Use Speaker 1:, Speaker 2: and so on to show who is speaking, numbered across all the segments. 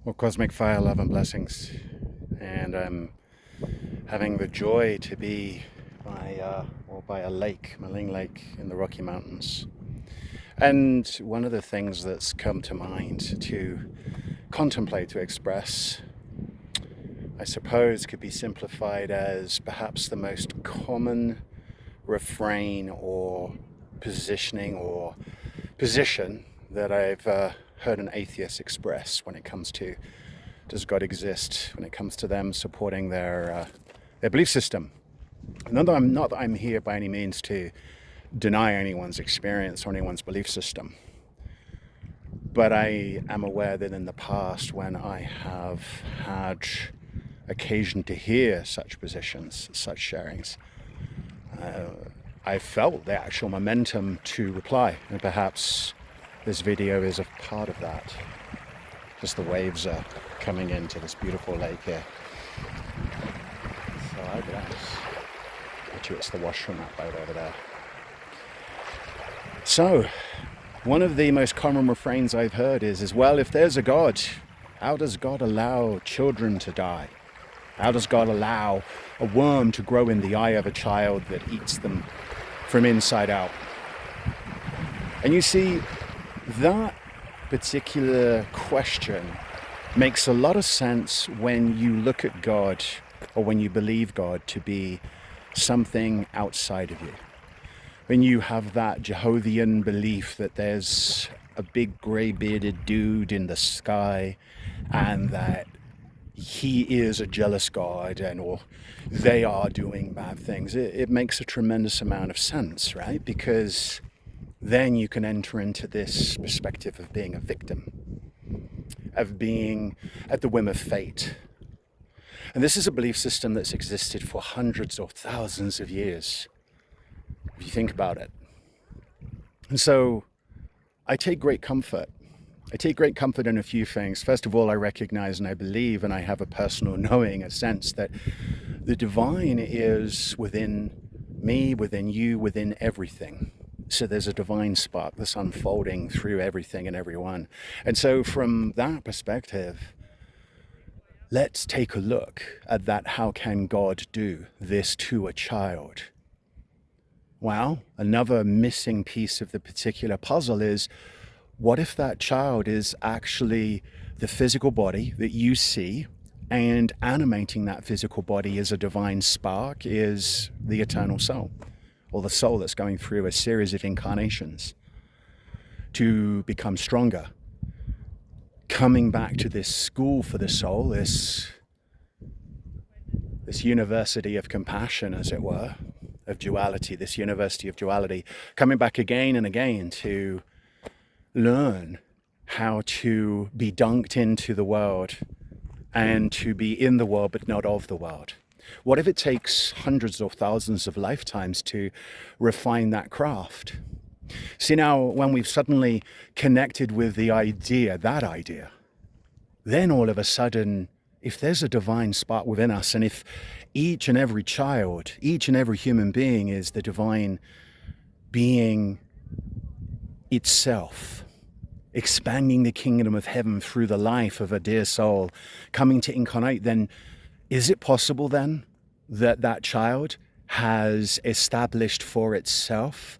Speaker 1: Well, cosmic fire, love, and blessings. And I'm having the joy to be by a lake, Maling Lake in the Rocky Mountains. And one of the things that's come to mind to contemplate, to express, I suppose could be simplified as perhaps the most common refrain or positioning or position that I've heard an atheist express when it comes to does God exist, when it comes to them supporting their belief system. Not that I'm here by any means to deny anyone's experience or anyone's belief system, but I am aware that in the past, when I have had occasion to hear such positions, such sharings, I felt the actual momentum to reply, and perhaps this video is a part of that. Just the waves are coming into this beautiful lake here. So I guess, actually it's the wash from that boat over there. So, one of the most common refrains I've heard is, well, if there's a God, how does God allow children to die? How does God allow a worm to grow in the eye of a child that eats them from inside out? And you see, that particular question makes a lot of sense when you look at God, or when you believe God to be something outside of you. When you have that Jehovian belief that there's a big grey-bearded dude in the sky and that he is a jealous God or they are doing bad things, it makes a tremendous amount of sense, right? Because then you can enter into this perspective of being a victim, of being at the whim of fate. And this is a belief system that's existed for hundreds or thousands of years, if you think about it. And so I take great comfort. I take great comfort in a few things. First of all, I recognize and I believe, and I have a personal knowing, a sense that the divine is within me, within you, within everything. So there's a divine spark that's unfolding through everything and everyone. And so from that perspective, let's take a look at that. How can God do this to a child? Well, another missing piece of the particular puzzle is, what if that child is actually the physical body that you see, and animating that physical body is a divine spark, is the eternal soul, or the soul that's going through a series of incarnations to become stronger, coming back to this school for the soul, this university of compassion, as it were, of duality, this university of duality, coming back again and again to learn how to be dunked into the world and to be in the world but not of the world. What if it takes hundreds or thousands of lifetimes to refine that craft? See, now when we've suddenly connected with the idea, then all of a sudden, if there's a divine spark within us, and if each and every child, each and every human being is the divine being itself, expanding the kingdom of heaven through the life of a dear soul, coming to incarnate, then is it possible then that that child has established for itself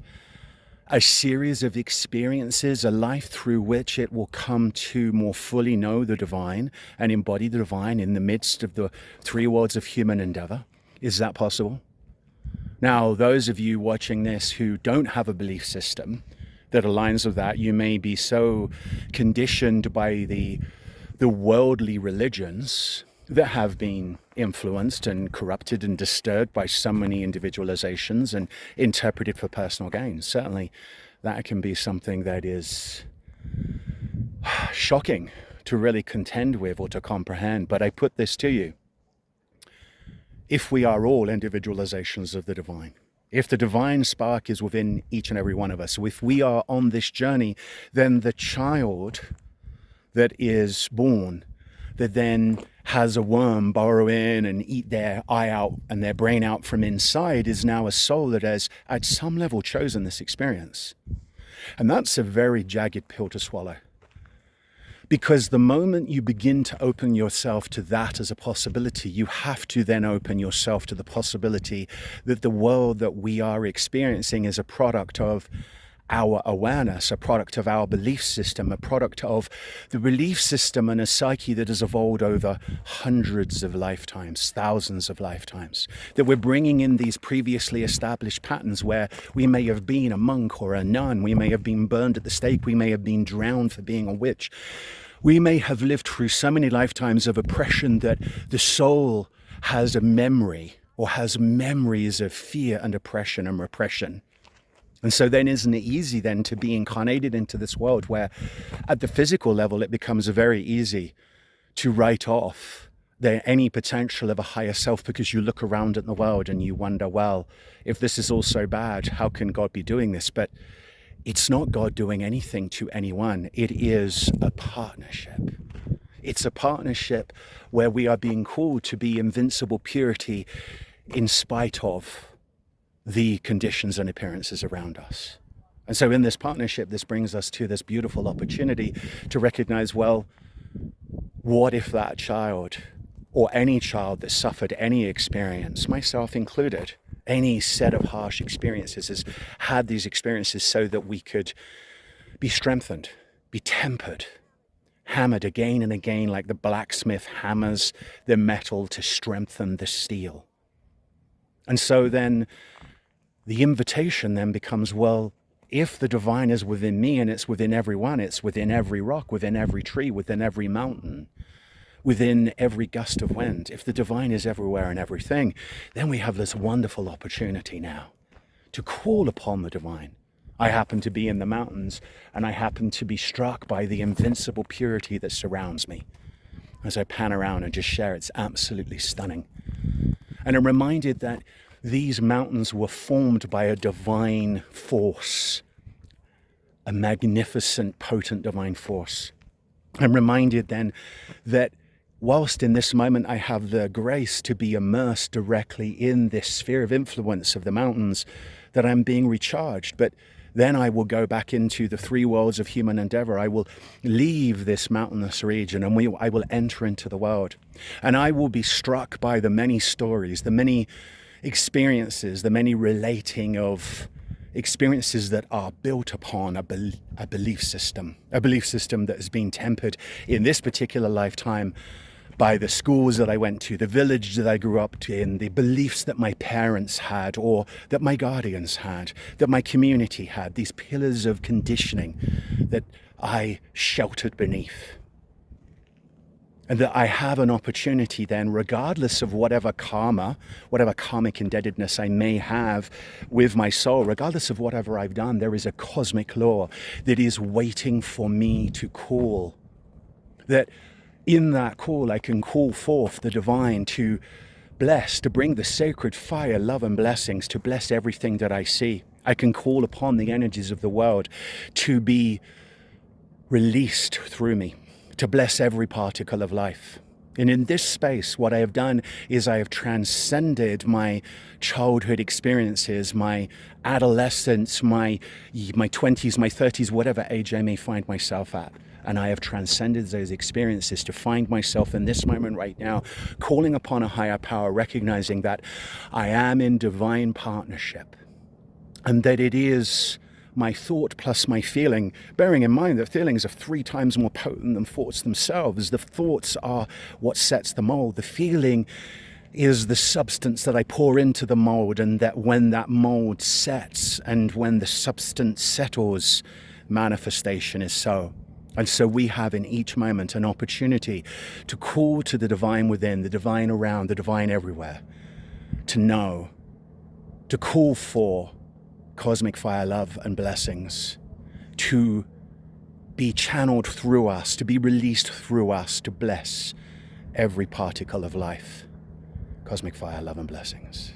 Speaker 1: a series of experiences, a life through which it will come to more fully know the divine and embody the divine in the midst of the three worlds of human endeavor? Is that possible? Now, those of you watching this who don't have a belief system that aligns with that, you may be so conditioned by the worldly religions that have been influenced and corrupted and disturbed by so many individualizations and interpreted for personal gain. Certainly that can be something that is shocking to really contend with or to comprehend. But I put this to you. If we are all individualizations of the divine, if the divine spark is within each and every one of us, if we are on this journey, then the child that is born, that then has a worm burrow in and eat their eye out and their brain out from inside, is now a soul that has at some level chosen this experience. And that's a very jagged pill to swallow. Because the moment you begin to open yourself to that as a possibility, you have to then open yourself to the possibility that the world that we are experiencing is a product of our awareness, a product of our belief system, a product of the belief system and a psyche that has evolved over hundreds of lifetimes, thousands of lifetimes. That we're bringing in these previously established patterns where we may have been a monk or a nun, we may have been burned at the stake, we may have been drowned for being a witch. We may have lived through so many lifetimes of oppression that the soul has a memory or has memories of fear and oppression and repression. And so then isn't it easy then to be incarnated into this world where at the physical level it becomes very easy to write off any potential of a higher self, because you look around at the world and you wonder, well, if this is all so bad, how can God be doing this? But it's not God doing anything to anyone. It is a partnership. It's a partnership where we are being called to be invincible purity in spite of the conditions and appearances around us. And so in this partnership, this brings us to this beautiful opportunity to recognize, well, what if that child or any child that suffered any experience, myself included, any set of harsh experiences, has had these experiences so that we could be strengthened, be tempered, hammered again and again like the blacksmith hammers the metal to strengthen the steel. And so then the invitation then becomes, well, if the divine is within me and it's within everyone, it's within every rock, within every tree, within every mountain, within every gust of wind, if the divine is everywhere and everything, then we have this wonderful opportunity now to call upon the divine. I happen to be in the mountains and I happen to be struck by the invincible purity that surrounds me. As I pan around and just share, it's absolutely stunning. And I'm reminded that these mountains were formed by a divine force, a magnificent, potent divine force. I'm reminded then that whilst in this moment I have the grace to be immersed directly in this sphere of influence of the mountains, that I'm being recharged. But then I will go back into the three worlds of human endeavor. I will leave this mountainous region and I will enter into the world. And I will be struck by the many stories, the many experiences, the many relating of experiences that are built upon a belief system that has been tempered in this particular lifetime by the schools that I went to, the village that I grew up in, the beliefs that my parents had or that my guardians had, that my community had, these pillars of conditioning that I sheltered beneath. And that I have an opportunity then, regardless of whatever karma, whatever karmic indebtedness I may have with my soul, regardless of whatever I've done, there is a cosmic law that is waiting for me to call. That in that call, I can call forth the divine to bless, to bring the sacred fire, love and blessings, to bless everything that I see. I can call upon the energies of the world to be released through me, to bless every particle of life. And in this space, what I have done is I have transcended my childhood experiences, my adolescence, my 20s, my 30s, whatever age I may find myself at. And I have transcended those experiences to find myself in this moment right now, calling upon a higher power, recognizing that I am in divine partnership and that it is my thought plus my feeling, bearing in mind that feelings are 3 times more potent than thoughts themselves. The thoughts are what sets the mold. The feeling is the substance that I pour into the mold, and that when that mold sets and when the substance settles, manifestation is so. And so we have in each moment an opportunity to call to the divine within, the divine around, the divine everywhere, to know, to call for cosmic fire, love and blessings, to be channeled through us, to be released through us, to bless every particle of life. Cosmic fire, love and blessings.